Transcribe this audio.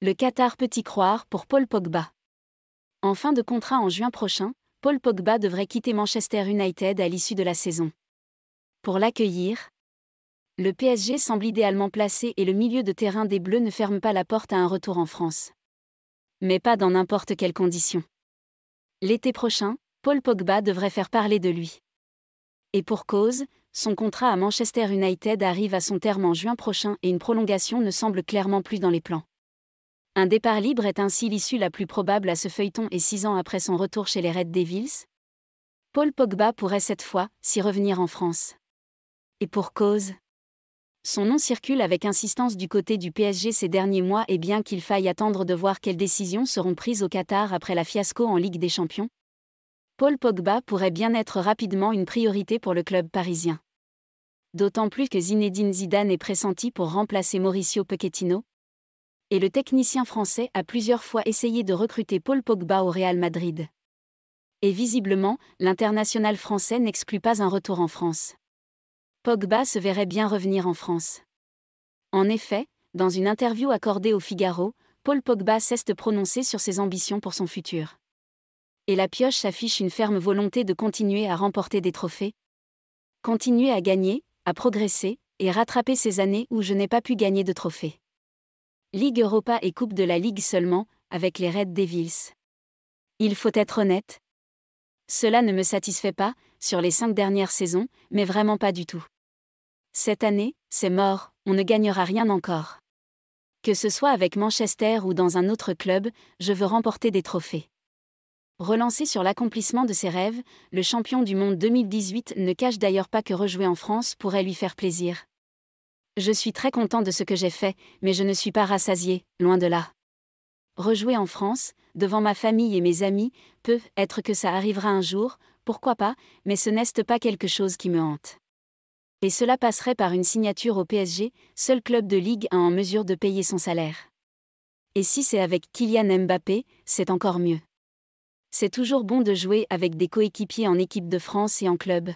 Le Qatar peut y croire pour Paul Pogba. En fin de contrat en juin prochain, Paul Pogba devrait quitter Manchester United à l'issue de la saison. Pour l'accueillir, le PSG semble idéalement placé et le milieu de terrain des Bleus ne ferme pas la porte à un retour en France. Mais pas dans n'importe quelles conditions. L'été prochain, Paul Pogba devrait faire parler de lui. Et pour cause, son contrat à Manchester United arrive à son terme en juin prochain et une prolongation ne semble clairement plus dans les plans. Un départ libre est ainsi l'issue la plus probable à ce feuilleton et 6 ans après son retour chez les Red Devils. Paul Pogba pourrait cette fois s'y revenir en France. Et pour cause. Son nom circule avec insistance du côté du PSG ces derniers mois et bien qu'il faille attendre de voir quelles décisions seront prises au Qatar après la fiasco en Ligue des Champions, Paul Pogba pourrait bien être rapidement une priorité pour le club parisien. D'autant plus que Zinedine Zidane est pressenti pour remplacer Mauricio Pochettino. Et le technicien français a plusieurs fois essayé de recruter Paul Pogba au Real Madrid. Et visiblement, l'international français n'exclut pas un retour en France. Pogba se verrait bien revenir en France. En effet, dans une interview accordée au Figaro, Paul Pogba cesse de prononcer sur ses ambitions pour son futur. Et la pioche affiche une ferme volonté de continuer à remporter des trophées. Continuer à gagner, à progresser, et rattraper ces années où je n'ai pas pu gagner de trophées. Ligue Europa et Coupe de la Ligue seulement, avec les Red Devils. Il faut être honnête. Cela ne me satisfait pas, sur les 5 dernières saisons, mais vraiment pas du tout. Cette année, c'est mort, on ne gagnera rien encore. Que ce soit avec Manchester ou dans un autre club, je veux remporter des trophées. Relancé sur l'accomplissement de ses rêves, le champion du monde 2018 ne cache d'ailleurs pas que rejouer en France pourrait lui faire plaisir. Je suis très content de ce que j'ai fait, mais je ne suis pas rassasié, loin de là. Rejouer en France, devant ma famille et mes amis, peut être que ça arrivera un jour, pourquoi pas, mais ce n'est pas quelque chose qui me hante. Et cela passerait par une signature au PSG, seul club de Ligue 1 en mesure de payer son salaire. Et si c'est avec Kylian Mbappé, c'est encore mieux. C'est toujours bon de jouer avec des coéquipiers en équipe de France et en club.